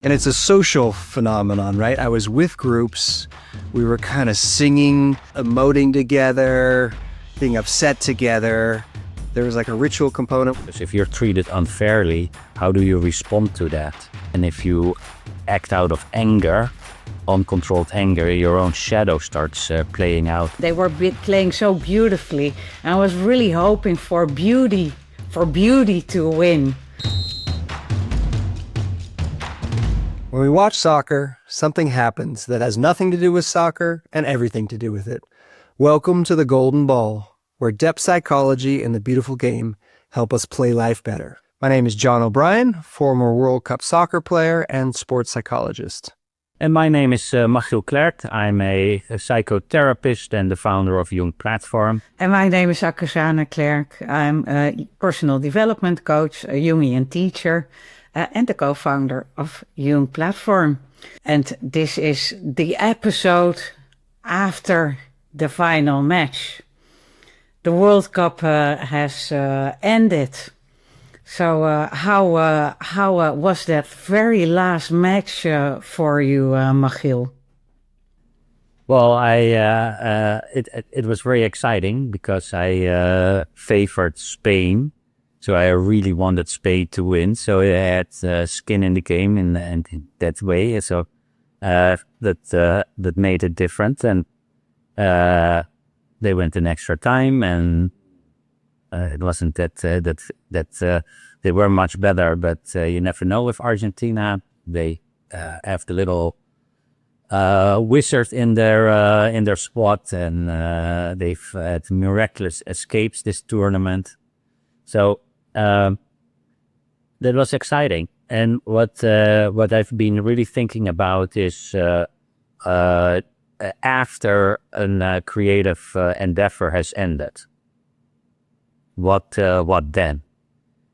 And it's a social phenomenon, right? I was with groups, we were kind of singing, emoting together, being upset together. There was like a ritual component. Because if you're treated unfairly, how do you respond to that? And if you act out of anger, uncontrolled anger, your own shadow starts playing out. They were playing so beautifully, and I was really hoping for beauty to win. When we watch soccer, something happens that has nothing to do with soccer and everything to do with it. Welcome to the Golden Ball, where depth psychology and the beautiful game help us play life better. My name is John O'Brien, former World Cup soccer player and sports psychologist. And my name is Machiel Klerk. I'm a psychotherapist and the founder of Jung Platform. And my name is Akke-Jeanne Klerk. I'm a personal development coach, a Jungian teacher, and the co-founder of Jung Platform. And this is the episode after the final match. The World Cup has ended. So how was that very last match for you, Machiel? Well, it was very exciting because I favored Spain. So I really wanted Spain to win. So I had skin in the game in that way. So that made it different. And they went an extra time, and it wasn't that they were much better. But you never know with Argentina. They have the little wizard in their squad, and they've had miraculous escapes this tournament. So that was exciting. And what I've been really thinking about is after a creative endeavor has ended, what then?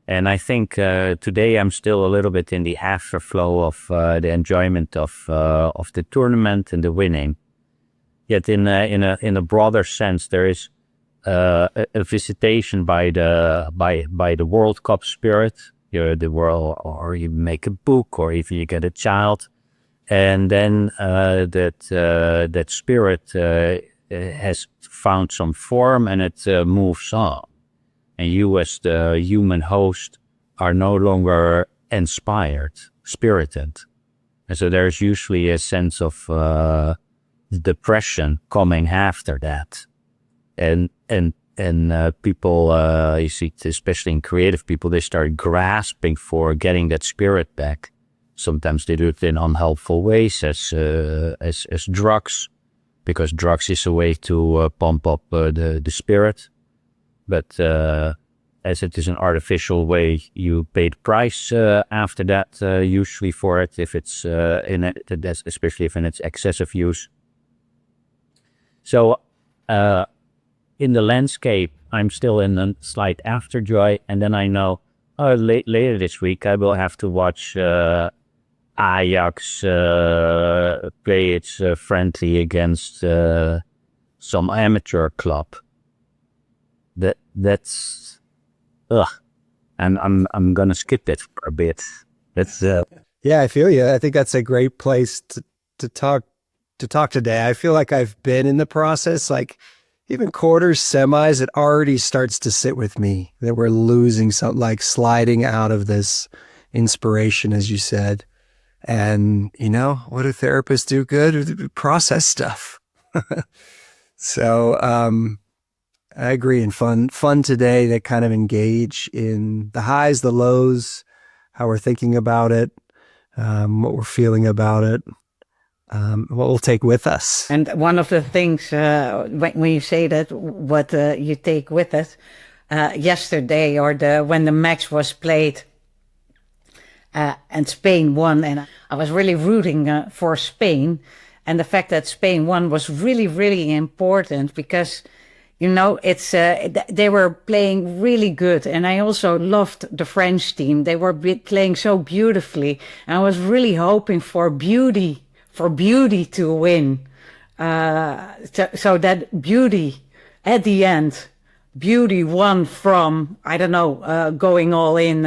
And I think today I'm still a little bit in the afterflow of the enjoyment of the tournament and the winning. Yet in a broader sense, there is a visitation by the World Cup spirit. The world, or you make a book, or if you get a child, and then that spirit has found some form and it moves on. And you, as the human host, are no longer inspired, spirited, and so there's usually a sense of depression coming after that. And people, you see, especially in creative people, they start grasping for getting that spirit back. Sometimes they do it in unhelpful ways, as drugs, because drugs is a way to pump up the spirit. But as it is an artificial way, you pay the price after that, usually for it, if it's especially if in its excessive use. So. In the landscape, I'm still in a slight afterjoy, and then I know later this week I will have to watch Ajax play its friendly against some amateur club. That's I'm gonna skip it for a bit. That's Yeah, I feel you. I think that's a great place to talk today. I feel like I've been in the process, like. Even quarters, semis, it already starts to sit with me that we're losing something, like sliding out of this inspiration, as you said. And, what do therapists do good? Process stuff. So I agree. And fun today to kind of engage in the highs, the lows, how we're thinking about it, what we're feeling about it. What we'll take with us. And one of the things, when you say that, what you take with it, yesterday when the match was played and Spain won, and I was really rooting for Spain. And the fact that Spain won was really, really important because, it's they were playing really good. And I also loved the French team. They were playing so beautifully. And I was really hoping for beauty to win. So that beauty at the end, beauty won from, going all in,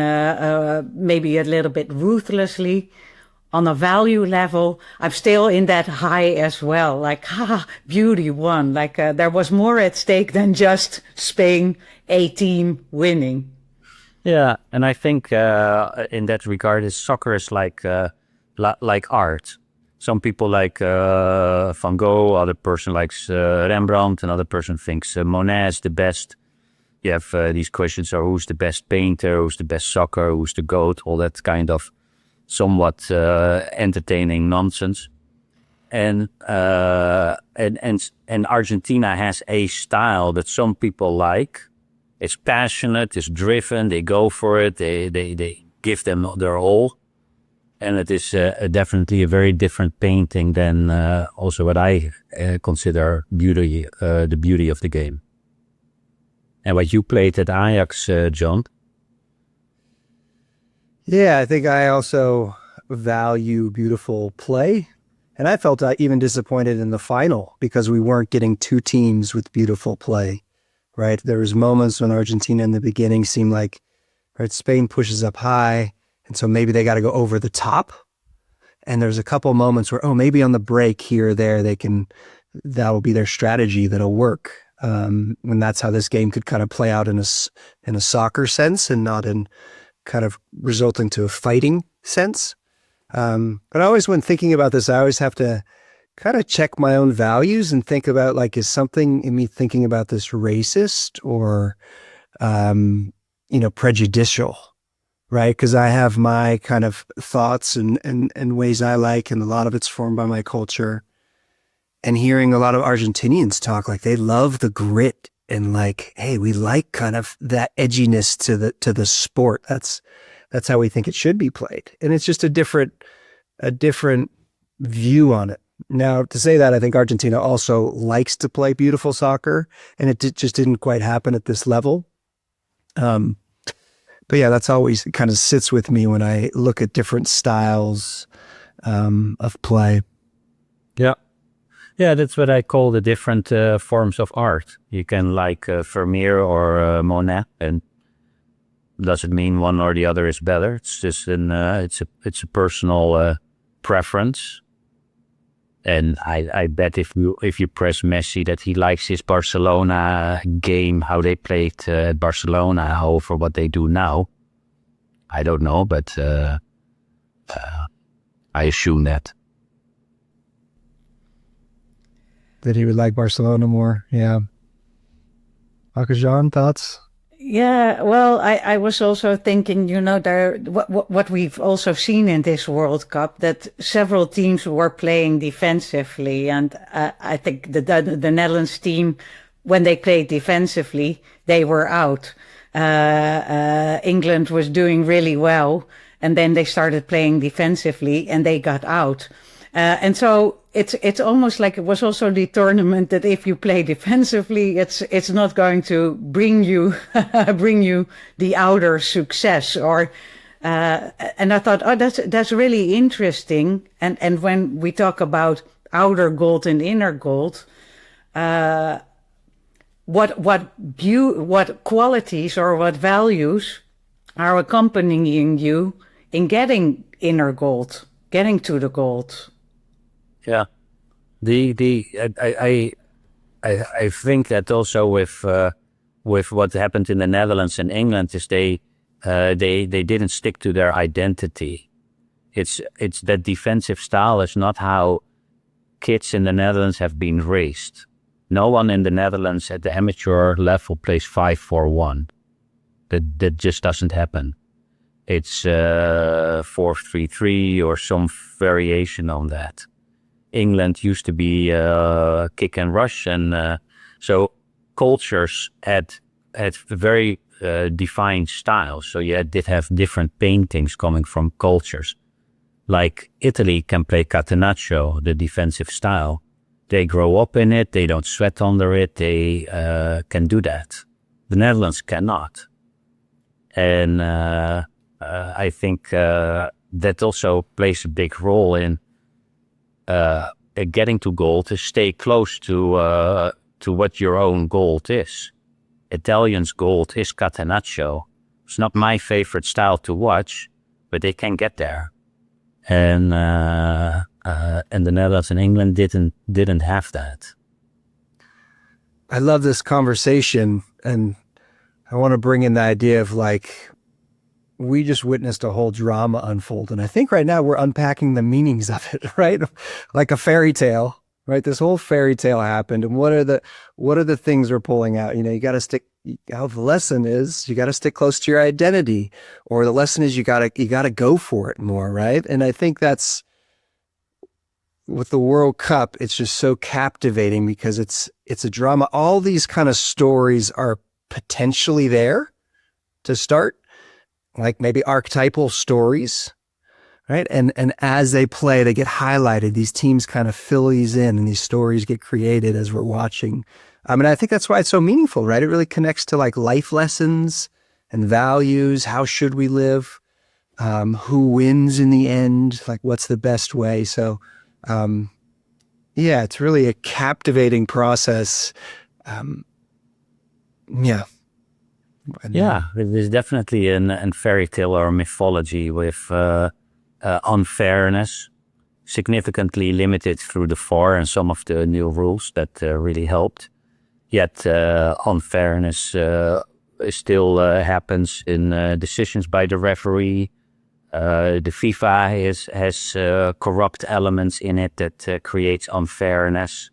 maybe a little bit ruthlessly, on a value level, I'm still in that high as well. Like, beauty won. Like, there was more at stake than just Spain, a team winning. Yeah, and I think in that regard, soccer is like art. Some people like Van Gogh, other person likes Rembrandt, another person thinks Monet is the best. You have these questions are who's the best painter, who's the best soccer, who's the GOAT, all that kind of somewhat entertaining nonsense. And Argentina has a style that some people like. It's passionate, it's driven, they go for it, they give them their all. And it is definitely a very different painting than also what I consider beauty, the beauty of the game. And what you played at Ajax, John? Yeah, I think I also value beautiful play. And I felt even disappointed in the final because we weren't getting two teams with beautiful play, right? There was moments when Argentina in the beginning seemed like, right, Spain pushes up high, and so maybe they got to go over the top. And there's a couple moments where, maybe on the break here or there, that will be their strategy that'll work. And that's how this game could kind of play out in a soccer sense and not in kind of resulting to a fighting sense. But always when thinking about this, I always have to kind of check my own values and think about, like, is something in me thinking about this racist or, prejudicial, right? Because I have my kind of thoughts and ways I like, and a lot of it's formed by my culture. And hearing a lot of Argentinians talk, like they love the grit and like, hey, we like kind of that edginess to the sport. That's how we think it should be played. And it's just a different view on it. Now, to say that, I think Argentina also likes to play beautiful soccer, and it just didn't quite happen at this level. But yeah, that's always kind of sits with me when I look at different styles of play. Yeah. Yeah, that's what I call the different forms of art. You can like Vermeer or Monet, and doesn't mean one or the other is better. It's just it's a personal preference. And I bet if you press Messi that he likes his Barcelona game, how they played at Barcelona, over what they do now. I don't know, but I assume that. That he would like Barcelona more. Yeah. Akke-Jeanne, thoughts? Yeah, well, I was also thinking, what we've also seen in this World Cup, that several teams were playing defensively. And I think the Netherlands team, when they played defensively, they were out. England was doing really well, and then they started playing defensively and they got out. And so it's almost like it was also the tournament that if you play defensively, it's not going to bring you the outer success. Or and I thought, that's really interesting. And when we talk about outer gold and inner gold, what qualities or what values are accompanying you in getting inner gold, getting to the gold? Yeah, I think that also with what happened in the Netherlands and England is they didn't stick to their identity. It's that defensive style is not how kids in the Netherlands have been raised. No one in the Netherlands at the amateur level plays 5-4-1. That just doesn't happen. It's 4-3-3 or some variation on that. England used to be kick and rush, and so cultures had very defined styles. So you did have different paintings coming from cultures. Like Italy can play catenaccio, the defensive style. They grow up in it, they don't sweat under it, they can do that. The Netherlands cannot. And I think that also plays a big role in getting to goal, to stay close to what your own goal is. Italians' goal is catenaccio. It's not my favorite style to watch, but they can get there. and the Netherlands and England didn't have that. I love this conversation, and I want to bring in the idea of like, we just witnessed a whole drama unfold. And I think right now we're unpacking the meanings of it, right? Like a fairy tale, right? This whole fairy tale happened. And what are the things we're pulling out? You know, you got to stick, how the lesson is, you got to stick close to your identity, or the lesson is you got to go for it more, right? And I think that's, with the World Cup, it's just so captivating because it's a drama. All these kind of stories are potentially there to start, like maybe archetypal stories, right? And as they play, they get highlighted. These teams kind of fill these in, and these stories get created as we're watching. And I think that's why it's so meaningful, right? It really connects to like life lessons and values. How should we live? Who wins in the end? Like, what's the best way? So, yeah, it's really a captivating process. Yeah. Yeah, it is definitely a fairy tale or mythology with unfairness, significantly limited through the VAR and some of the new rules that really helped. Yet unfairness still happens in decisions by the referee. The FIFA has corrupt elements in it that creates unfairness.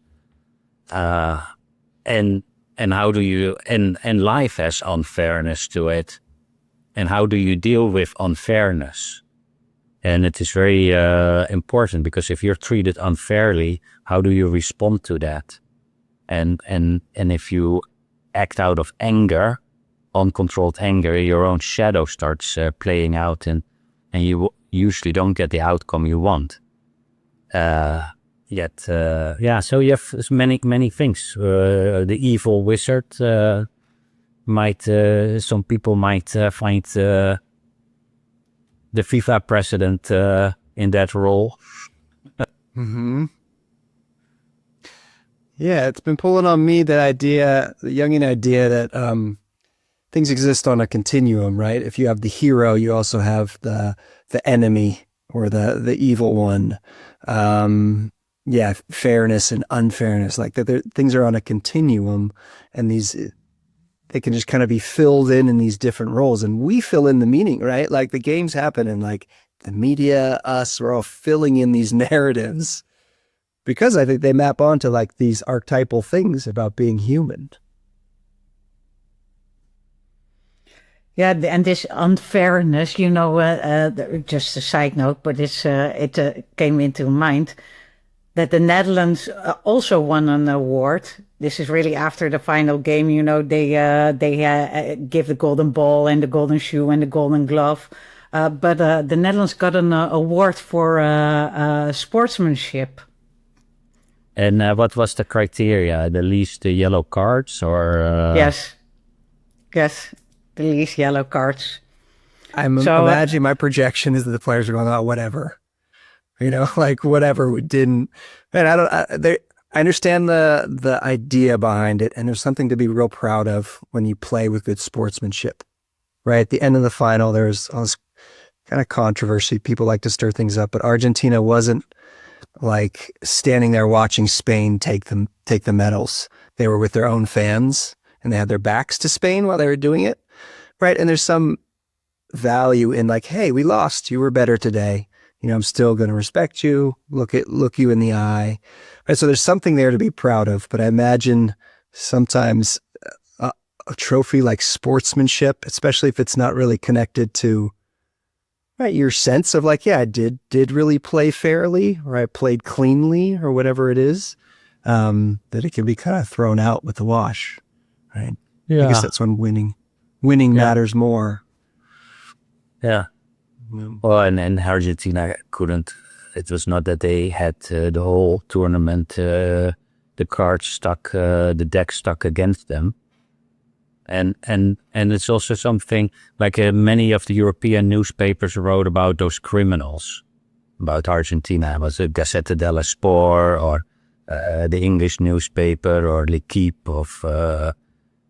And how do you, and life has unfairness to it. And how do you deal with unfairness? And it is very important, because if you're treated unfairly, how do you respond to that? And if you act out of anger, uncontrolled anger, your own shadow starts playing out, and you usually don't get the outcome you want. So you have many things. The evil wizard might, some people might find the FIFA president in that role. Mm-hmm. Yeah, it's been pulling on me the Jungian idea that things exist on a continuum, right? If you have the hero, you also have the enemy or the evil one. Yeah, fairness and unfairness, like that. Things are on a continuum, and they can just kind of be filled in these different roles, and we fill in the meaning, right? Like the games happen, and like the media, us, we're all filling in these narratives because I think they map onto like these archetypal things about being human. Yeah, and this unfairness, you know, just a side note, but it came into mind that the Netherlands also won an award. This is really after the final game. You know, they give the golden ball and the golden shoe and the golden glove. But the Netherlands got an award for sportsmanship. And what was the criteria? The least yellow cards, or? Yes, the least yellow cards. I'm imagining my projection is that the players are going, oh, whatever. You know, like whatever we didn't, and I understand the idea behind it, and there's something to be real proud of when you play with good sportsmanship, right? At the end of the final, there's all this kind of controversy. People like to stir things up, but Argentina wasn't like standing there watching Spain take the medals. They were with their own fans, and they had their backs to Spain while they were doing it, right? And there's some value in like, hey, we lost, you were better today. You know, I'm still going to respect you, look you in the eye. Right? So there's something there to be proud of. But I imagine sometimes a trophy like sportsmanship, especially if it's not really connected to, right, your sense of like, yeah, I did really play fairly, or I played cleanly, or whatever it is, that it can be kind of thrown out with the wash, right? Yeah. I guess that's when winning matters more. Yeah. Well, and Argentina couldn't. It was not that they had the whole tournament, the cards stuck, the deck stuck against them. And it's also something like many of the European newspapers wrote about those criminals, about Argentina. It was a Gazzetta dello Sport, or the English newspaper, or L'Equipe of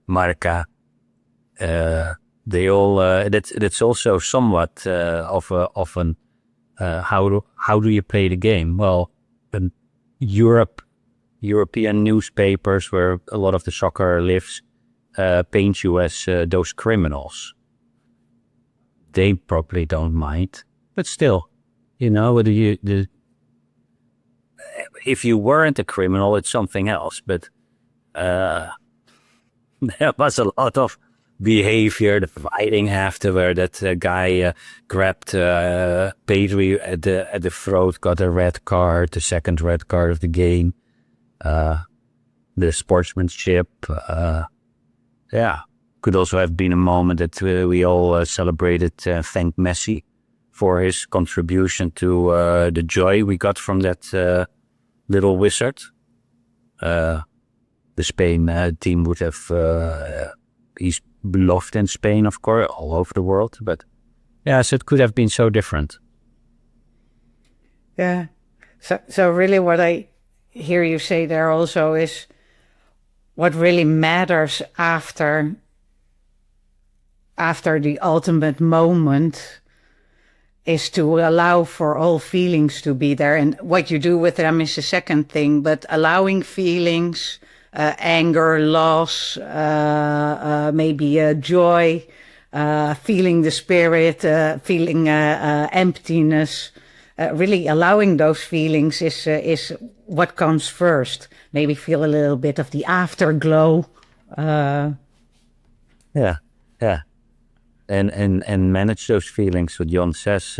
Marca. They all. That's also somewhat of an How do you play the game? Well, European newspapers, where a lot of the soccer lives, paint you as those criminals. They probably don't mind, but still, if you weren't a criminal, it's something else. But there was a lot of behavior, the fighting afterward. That guy grabbed Pedri at the throat, got a red card, the second red card of the game. The sportsmanship, could also have been a moment that we all celebrated, thanked Messi for his contribution to the joy we got from that little wizard. The Spain team would have, he's beloved in Spain, of course, all over the world, but so it could have been so different. Yeah. So really what I hear you say there also is what really matters after the ultimate moment is to allow for all feelings to be there. And what you do with them is the second thing, but allowing feelings, anger, loss, maybe joy, feeling the spirit, feeling emptiness, really allowing those feelings is what comes first. Maybe feel a little bit of the afterglow. And manage those feelings. What Jon says,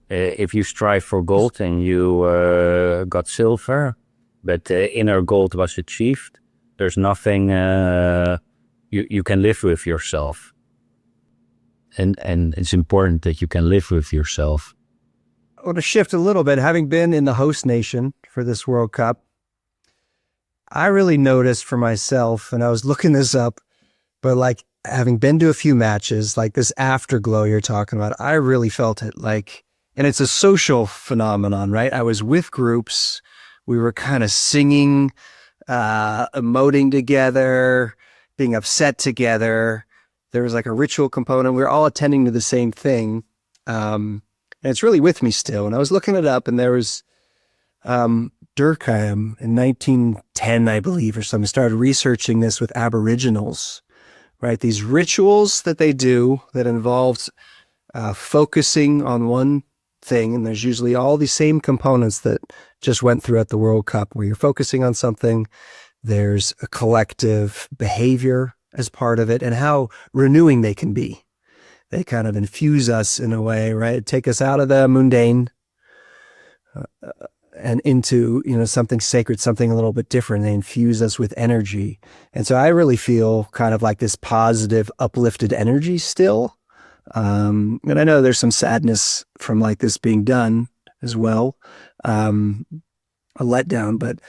if you strive for gold and you got silver, but inner gold was achieved, there's nothing you can live with yourself. And it's important that you can live with yourself. I want to shift a little bit. Having been in the host nation for this World Cup, I really noticed for myself, and I was looking this up, but like having been to a few matches, like this afterglow you're talking about, I really felt it. Like, and it's a social phenomenon, right? I was with groups. We were kind of singing, emoting together, being upset together. There was like a ritual component. We were all attending to the same thing. And it's really with me still. And I was looking it up, and there was Durkheim in 1910, I believe, or something, started researching this with Aboriginals, right? These rituals that they do that involves focusing on one thing. And there's usually all these same components that just went throughout the World Cup, where you're focusing on something. There's a collective behavior as part of it, and how renewing they can be. They kind of infuse us in a way, right? Take us out of the mundane and into, something sacred, something a little bit different. They infuse us with energy. And so I really feel kind of like this positive, uplifted energy still. And I know there's some sadness from like this being done as well, a letdown, but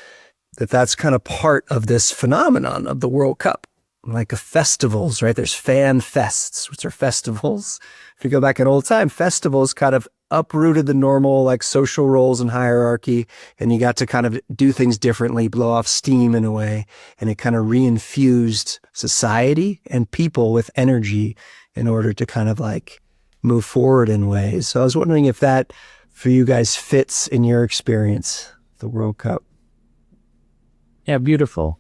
that's kind of part of this phenomenon of the World Cup. Like festivals, right? There's fan fests, which are festivals. If you go back in old time, festivals kind of uprooted the normal like social roles and hierarchy, and you got to kind of do things differently, blow off steam in a way, and it kind of reinfused society and people with energy in order to kind of like move forward in ways. So I was wondering if that for you guys fits in your experience, the World Cup. Yeah, beautiful.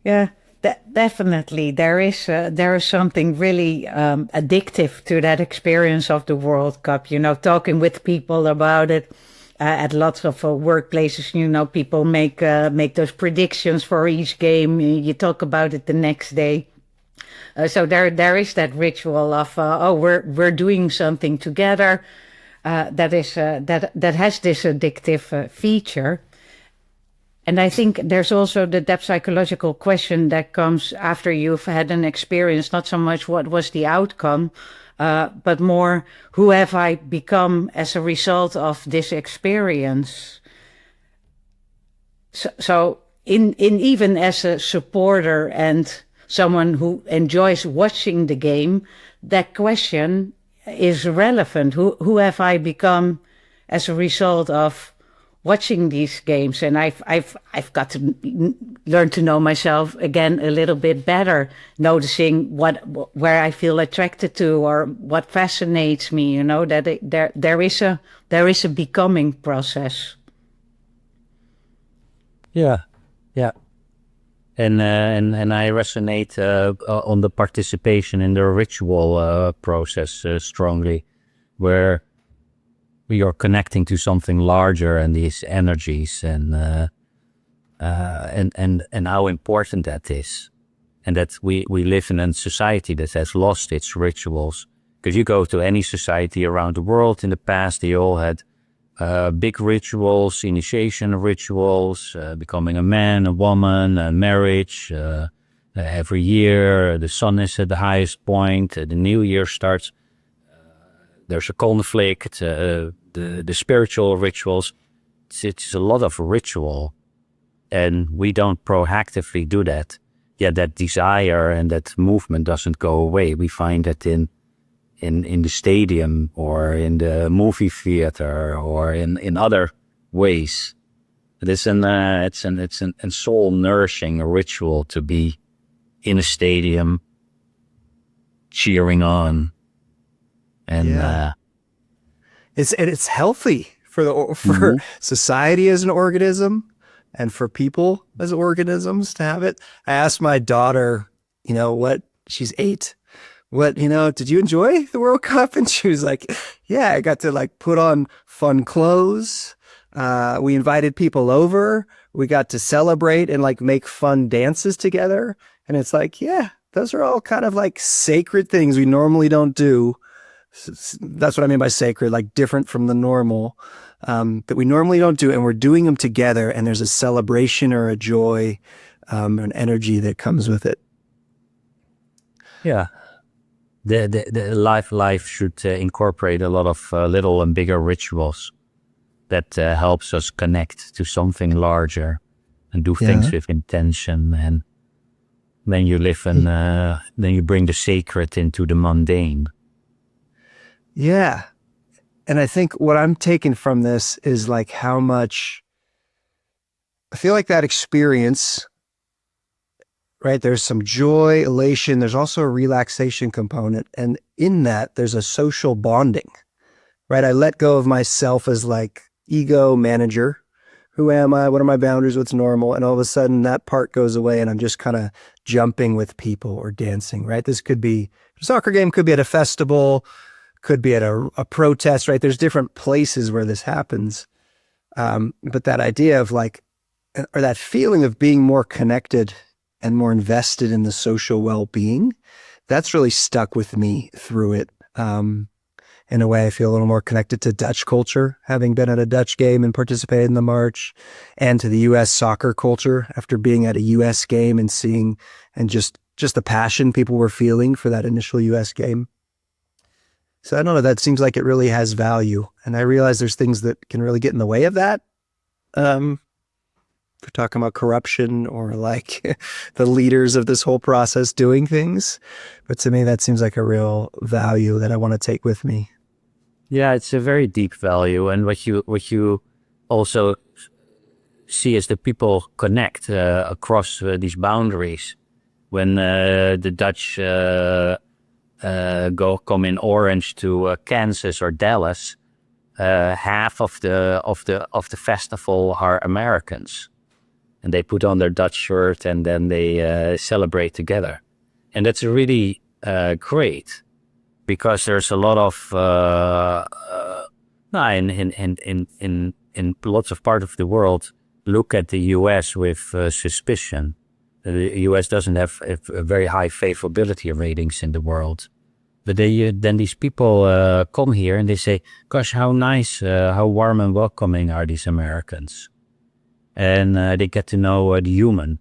Yeah, definitely. There is something really addictive to that experience of the World Cup. Talking with people about it at lots of workplaces. People make those predictions for each game. You talk about it the next day. So there is that ritual of we're doing something together that has this addictive feature. And I think there's also that psychological question that comes after you've had an experience, not so much what was the outcome, but more who have I become as a result of this experience. So in even as a supporter and someone who enjoys watching the game, that question is relevant. Who have I become as a result of watching these games, and I've got to learn to know myself again a little bit better, noticing where I feel attracted to or what fascinates me. You know, that there is a becoming process. Yeah, yeah. And I resonate on the participation in the ritual process strongly, where we are connecting to something larger and these energies and how important that is, and that we live in a society that has lost its rituals. Because you go to any society around the world in the past, they all had big rituals, initiation rituals, becoming a man, a woman, marriage. Every year, the sun is at the highest point. The new year starts. There's a conflict. The spiritual rituals. It's a lot of ritual, and we don't proactively do that. Yet that desire and that movement doesn't go away. We find that in the stadium or in the movie theater or in other ways. It's a soul nourishing ritual to be in a stadium cheering on, and it's healthy for society as an organism and for people as organisms to have it. I asked my daughter, she's 8. Did you enjoy the World Cup? And she was like, yeah, I got to put on fun clothes. We invited people over. We got to celebrate and make fun dances together. And it's yeah, those are all kind of sacred things we normally don't do. That's what I mean by sacred, different from the normal, that we normally don't do. And we're doing them together. And there's a celebration or a joy, an energy that comes with it. Yeah. The life should incorporate a lot of little and bigger rituals that helps us connect to something larger and do things with intention. And then you live and then you bring the sacred into the mundane. Yeah. And I think what I'm taking from this is how much I feel that experience, right? There's some joy, elation. There's also a relaxation component. And in that, there's a social bonding, right? I let go of myself as ego manager. Who am I? What are my boundaries? What's normal? And all of a sudden that part goes away and I'm just kind of jumping with people or dancing, right? This could be a soccer game, could be at a festival, could be at a protest, right? There's different places where this happens. But that idea of or that feeling of being more connected and more invested in the social well-being, that's really stuck with me through it. In a way, I feel a little more connected to Dutch culture, having been at a Dutch game and participated in the march, and to the U.S. soccer culture after being at a U.S. game and seeing, and just the passion people were feeling for that initial U.S. game. So I don't know, that seems like it really has value. And I realize there's things that can really get in the way of that. If we're talking about corruption or the leaders of this whole process doing things. But to me, that seems like a real value that I want to take with me. Yeah, it's a very deep value. And what you also see is that people connect across these boundaries. When the Dutch come in orange to Kansas or Dallas, half of the festival are Americans. And they put on their Dutch shirt and then they celebrate together. And that's really great, because there's a lot of in lots of parts of the world look at the U.S. with suspicion. The U.S. doesn't have a very high favorability ratings in the world. But then these people come here and they say, gosh, how nice, how warm and welcoming are these Americans. And they get to know the human.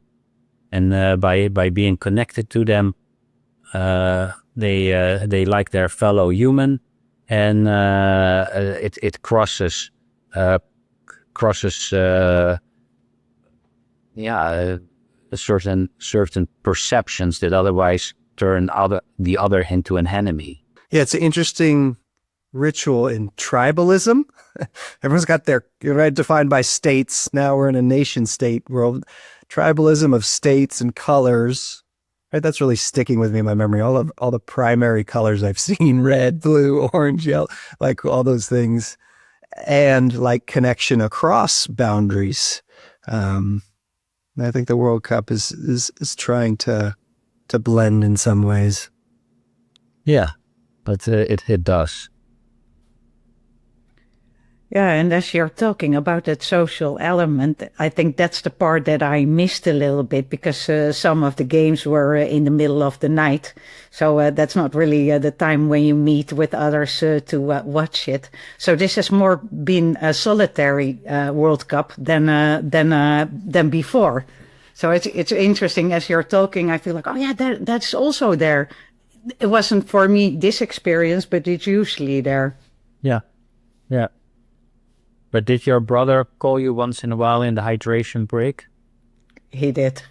And by being connected to them, they like their fellow human, and it crosses certain perceptions that otherwise turn the other into an enemy. Yeah, it's an interesting ritual in tribalism. Everyone's got their, you're right, defined by states. Now we're in a nation state world. Tribalism of states and colors. Right, that's really sticking with me in my memory. All the primary colors I've seen: red, blue, orange, yellow, like all those things, and like connection across boundaries. I think the World Cup is trying to blend in some ways. Yeah, but it does. Yeah, and as you're talking about that social element, I think that's the part that I missed a little bit, because some of the games were in the middle of the night. So that's not really the time when you meet with others to watch it. So this has more been a solitary World Cup than before. So it's interesting as you're talking. I feel like, oh yeah, that's also there. It wasn't for me this experience, but it's usually there. Yeah, yeah. But did your brother call you once in a while in the hydration break? He did.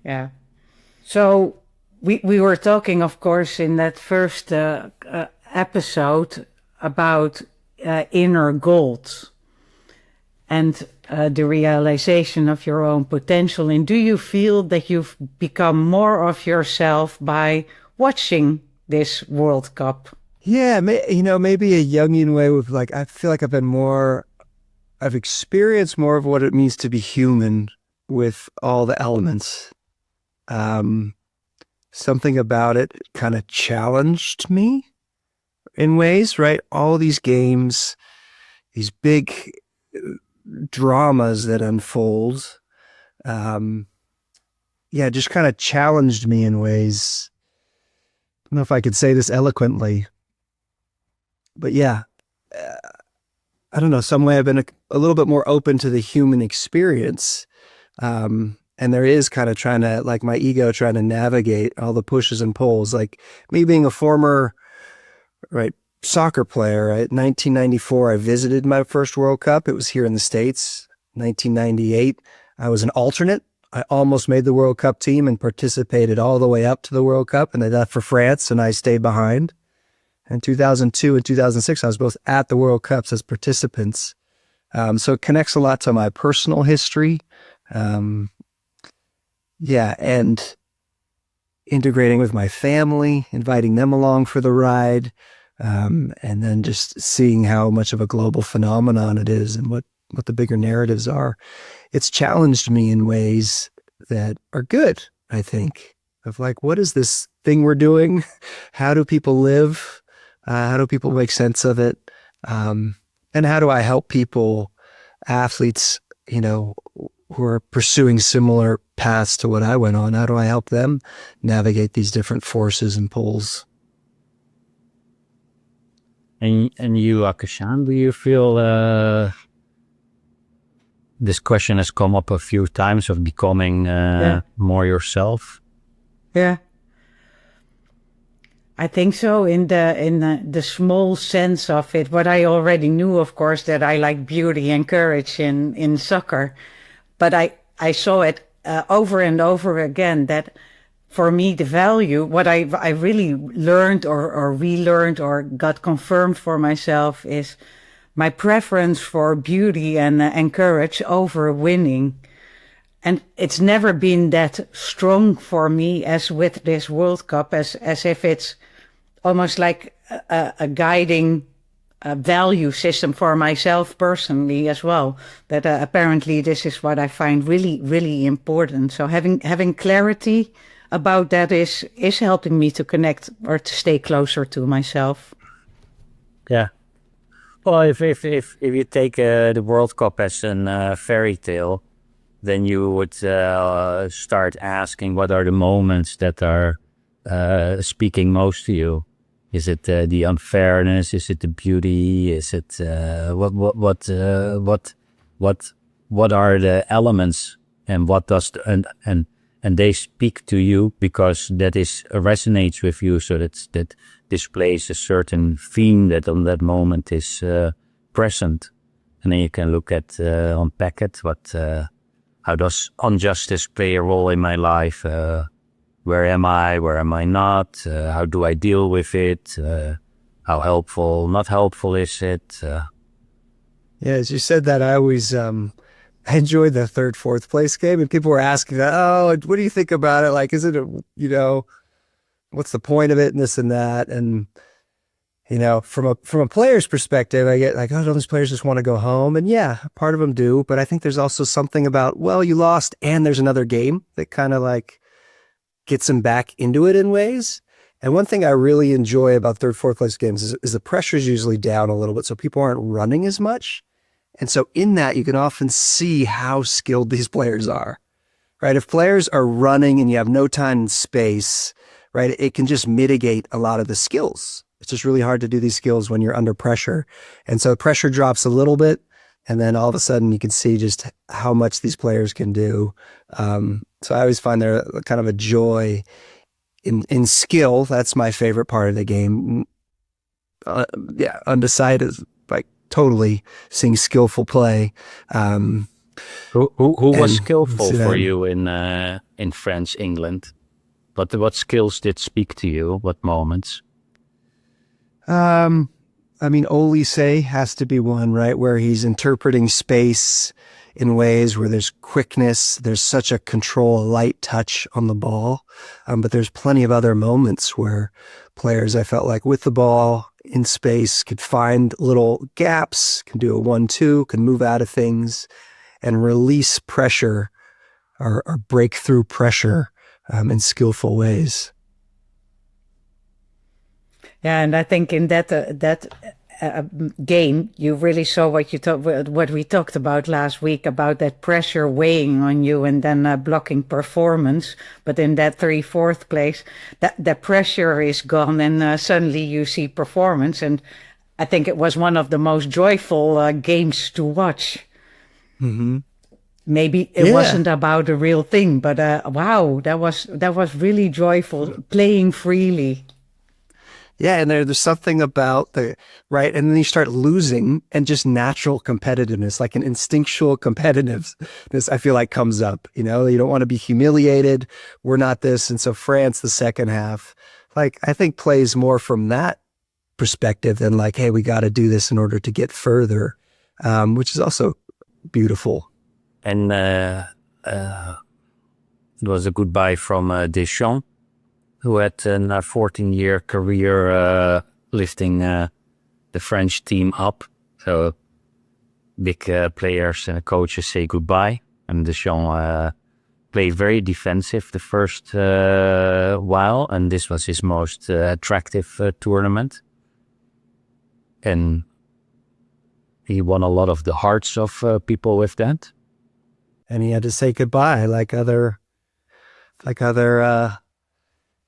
Yeah. So we were talking, of course, in that first episode about inner goals and the realization of your own potential. And do you feel that you've become more of yourself by watching this World Cup? Yeah, maybe a Jungian way with like, I feel like I've experienced more of what it means to be human with all the elements. Something about it kind of challenged me in ways, right? All these games, these big dramas that unfold, just kind of challenged me in ways. I don't know if I could say this eloquently. But yeah, I don't know, some way I've been a little bit more open to the human experience. And there is kind of trying to, like my ego trying to navigate all the pushes and pulls. Like me being a former, soccer player, right? 1994, I visited my first World Cup. It was here in the States. 1998, I was an alternate. I almost made the World Cup team and participated all the way up to the World Cup, and they left for France and I stayed behind. In 2002 and 2006, I was both at the World Cups as participants. So it connects a lot to my personal history. And integrating with my family, inviting them along for the ride, and then just seeing how much of a global phenomenon it is and what the bigger narratives are. It's challenged me in ways that are good, I think, of like, what is this thing we're doing? How do people live? How do people make sense of it? And how do I help people, athletes, who are pursuing similar paths to what I went on? How do I help them navigate these different forces and pulls? And you, Akke-Jeanne, do you feel this question has come up a few times of becoming more yourself? Yeah. I think so, in the small sense of it. What I already knew, of course, that I like beauty and courage in soccer. But I saw it over and over again, that for me, the value, what I really learned or relearned or got confirmed for myself, is my preference for beauty and courage over winning. And it's never been that strong for me as with this World Cup, as if it's almost like a guiding value system for myself personally as well. That apparently this is what I find really, really important. So having clarity about that is helping me to connect or to stay closer to myself. Yeah. Well, if you take the World Cup as a fairy tale, then you would start asking, what are the moments that are speaking most to you? Is it the unfairness? Is it the beauty? Is it what are the elements, and what does and they speak to you because that is resonates with you, so that displays a certain theme that on that moment is present, and then you can look at unpack it. How does injustice play a role in my life? Where am I? Where am I not? How do I deal with it? How helpful, not helpful is it? Yeah, as you said that, I always I enjoyed the third, fourth place game, and people were asking that, oh, what do you think about it? Like, is it what's the point of it, and this and that? And from a player's perspective, I get like, oh, don't these players just want to go home? And yeah, part of them do, but I think there's also something about, well, you lost, and there's another game that kind of like gets them back into it in ways. And one thing I really enjoy about third, fourth place games is the pressure is usually down a little bit, so people aren't running as much. And so in that, you can often see how skilled these players are, right? If players are running and you have no time and space, right, it can just mitigate a lot of the skills. It's just really hard to do these skills when you're under pressure. And so pressure drops a little bit, and then all of a sudden you can see just how much these players can do. So I always find there kind of a joy in skill. That's my favorite part of the game. Undecided is like totally seeing skillful play. Who was skillful for you in France, England? What skills did speak to you? What moments? I mean, Olise has to be one, right? Where he's interpreting space in ways where there's quickness, there's such a control, a light touch on the ball. But there's plenty of other moments where players, I felt like with the ball in space, could find little gaps, can do a 1-2, can move out of things and release pressure or break through pressure in skillful ways. Yeah, and I think in that game, you really saw what we talked about last week about that pressure weighing on you and then blocking performance. But in that 3/4 place, that pressure is gone, and suddenly you see performance. And I think it was one of the most joyful games to watch. Mm-hmm. Maybe it wasn't about the real thing, but wow, that was really joyful, playing freely. Yeah, and there's something about right, and then you start losing, and just natural competitiveness, like an instinctual competitiveness, I feel like comes up. You don't want to be humiliated. We're not this, and so France, the second half, like I think plays more from that perspective than like, hey, we got to do this in order to get further, which is also beautiful. And it was a goodbye from Deschamps, who had a 14-year career lifting the French team up. So big players and coaches say goodbye. And Deschamps played very defensive the first while, and this was his most attractive tournament. And he won a lot of the hearts of people with that. And he had to say goodbye like other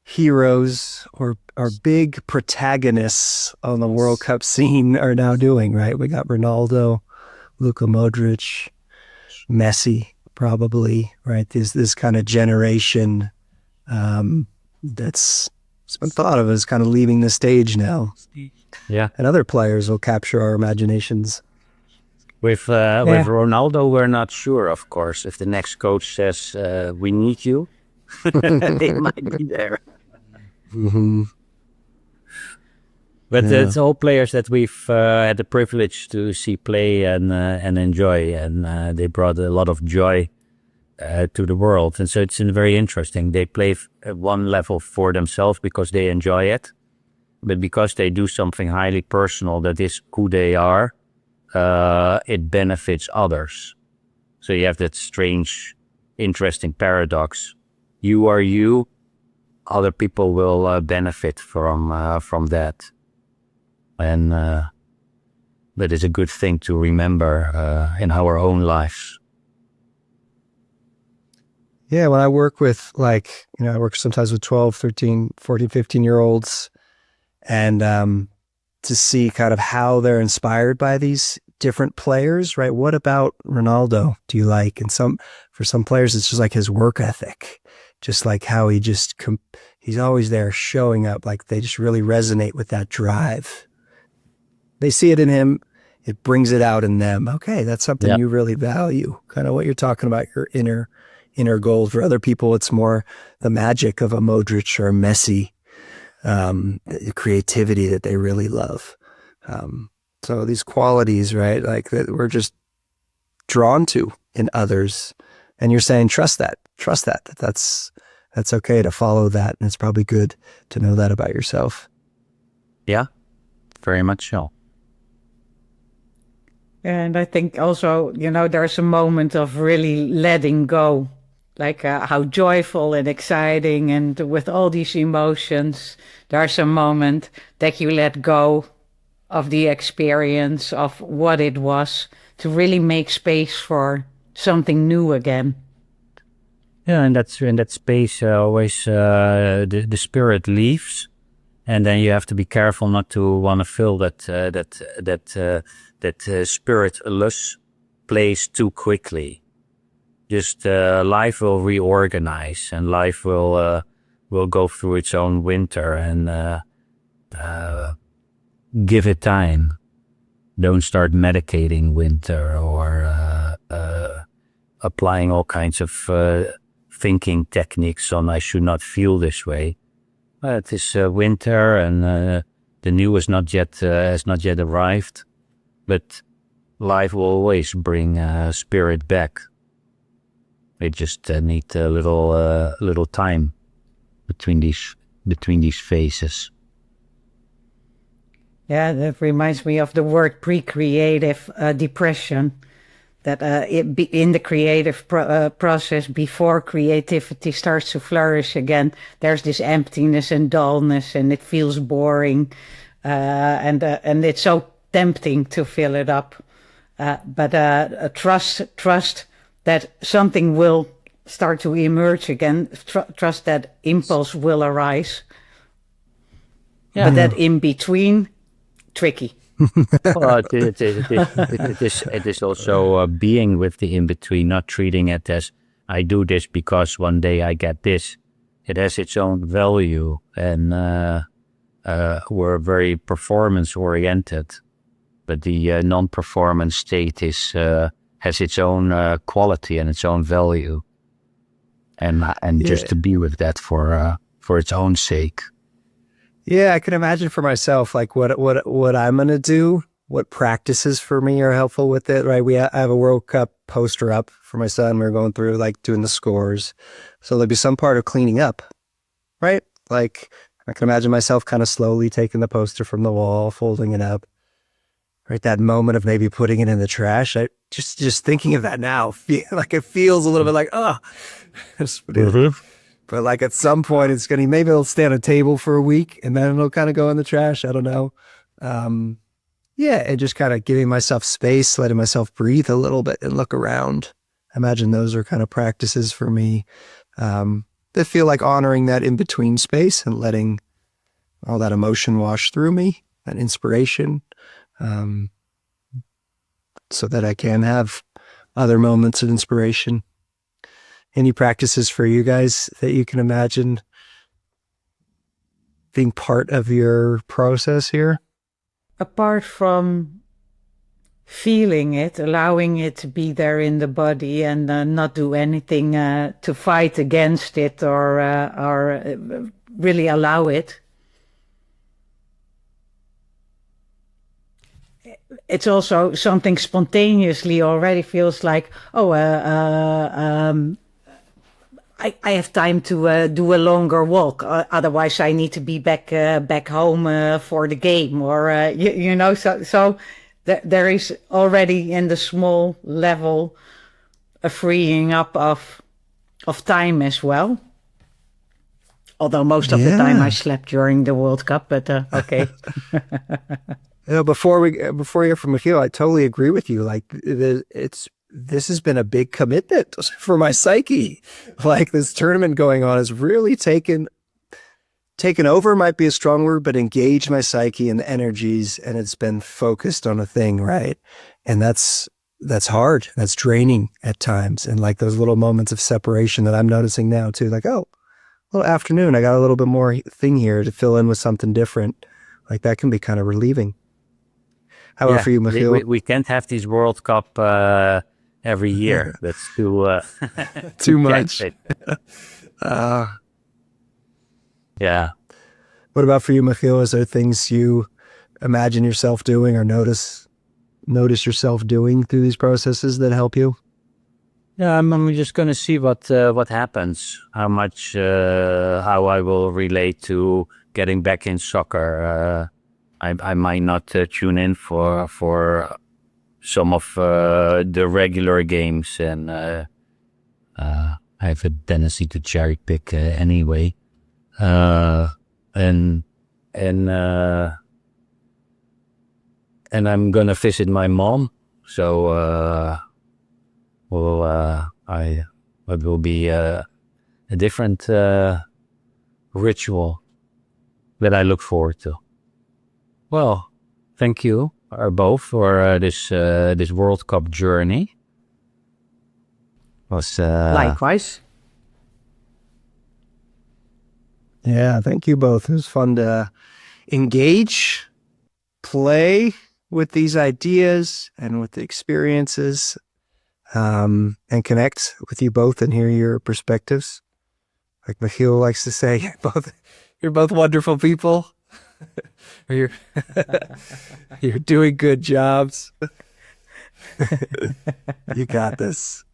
heroes or big protagonists on the World Cup scene are now doing, right? We got Ronaldo, Luka Modric, Messi, probably, right? This kind of generation that's been thought of as kind of leaving the stage now. Yeah. And other players will capture our imaginations. With Ronaldo, we're not sure, of course. If the next coach says, we need you, they might be there. Mm-hmm. But it's all players that we've had the privilege to see play and enjoy, and they brought a lot of joy to the world. And so it's very interesting. They play at one level for themselves because they enjoy it, but because they do something highly personal that is who they are, it benefits others. So you have that strange, interesting paradox. You are you, other people will benefit from that. And but it's a good thing to remember in our own lives. Yeah, when I work with I work sometimes with 12, 13, 14, 15-year-olds, and to see kind of how they're inspired by these different players, right? What about Ronaldo do you like? And for some players, it's just like his work ethic, just like how he's always there showing up, like they just really resonate with that drive. They see it in him, it brings it out in them. Okay, that's something you really value, kind of what you're talking about, your inner gold. For other people, it's more the magic of a Modric or a Messi, creativity that they really love. So these qualities, right, like that we're just drawn to in others. And you're saying, trust that. That's okay to follow that. And it's probably good to know that about yourself. Yeah, very much so. And I think also, there's a moment of really letting go, like how joyful and exciting, and with all these emotions, there's a moment that you let go of the experience of what it was to really make space for something new again. Yeah, and that's in that space always the spirit leaves, and then you have to be careful not to want to fill that spiritless place too quickly. Just life will reorganize, and life will go through its own winter, and give it time. Don't start medicating winter or applying all kinds of thinking techniques on I should not feel this way. It is winter, and the new has not yet arrived, but life will always bring spirit back. It just need a little time between these phases. Yeah, that reminds me of the word pre-creative depression. That in the creative process, before creativity starts to flourish again, there's this emptiness and dullness, and it feels boring, and it's so tempting to fill it up. But trust that something will start to emerge again. Trust that impulse will arise. Yeah. But that in between, tricky. Well, it is also being with the in-between, not treating it as I do this because one day I get this. It has its own value, and we're very performance-oriented, but the non-performance state has its own quality and its own value, and just to be with that for its own sake. Yeah, I can imagine for myself, like what I'm going to do, what practices for me are helpful with it, right? I have a World Cup poster up for my son. We're going through like doing the scores. So there'll be some part of cleaning up, right? Like I can imagine myself kind of slowly taking the poster from the wall, folding it up, right? That moment of maybe putting it in the trash. I just thinking of that now, like it feels a little bit like, oh, But like at some point maybe it'll stay on a table for a week and then it'll kind of go in the trash. I don't know. And just kind of giving myself space, letting myself breathe a little bit and look around. I imagine those are kind of practices for me that feel like honoring that in-between space and letting all that emotion wash through me, that inspiration, so that I can have other moments of inspiration. Any practices for you guys that you can imagine being part of your process here? Apart from feeling it, allowing it to be there in the body, and not do anything to fight against it or really allow it. It's also something spontaneously already feels like, I have time to do a longer walk. Otherwise, I need to be back home for the game, or So there is already in the small level a freeing up of time as well. Although most of the time I slept during the World Cup, but okay. Before we hear from Machiel, I totally agree with you. Like this has been a big commitment for my psyche. Like this tournament going on has really taken over, might be a strong word, but engaged my psyche and the energies, and it's been focused on a thing, right? And that's hard. That's draining at times. And like those little moments of separation that I'm noticing now too, like, oh, little afternoon, I got a little bit more thing here to fill in with something different. Like that can be kind of relieving. How about for you, Machiel? We can't have these World Cup every year. That's too Too much. taxing. Uh, Yeah. what about for you, Machiel? Is there things you imagine yourself doing or notice yourself doing through these processes that help you? Yeah, I'm just gonna see what happens. How I will relate to getting back in soccer. I might not tune in for some of the regular games, and I have a tendency to cherry pick anyway. And and I'm gonna visit my mom, so. It will be a different ritual that I look forward to. Well, thank you both for this World Cup journey. Was Likewise. Yeah, thank you both. It was fun to engage, play with these ideas and with the experiences. And connect with you both and hear your perspectives. Like Machiel likes to say, you're both wonderful people. you're doing good jobs. You got this.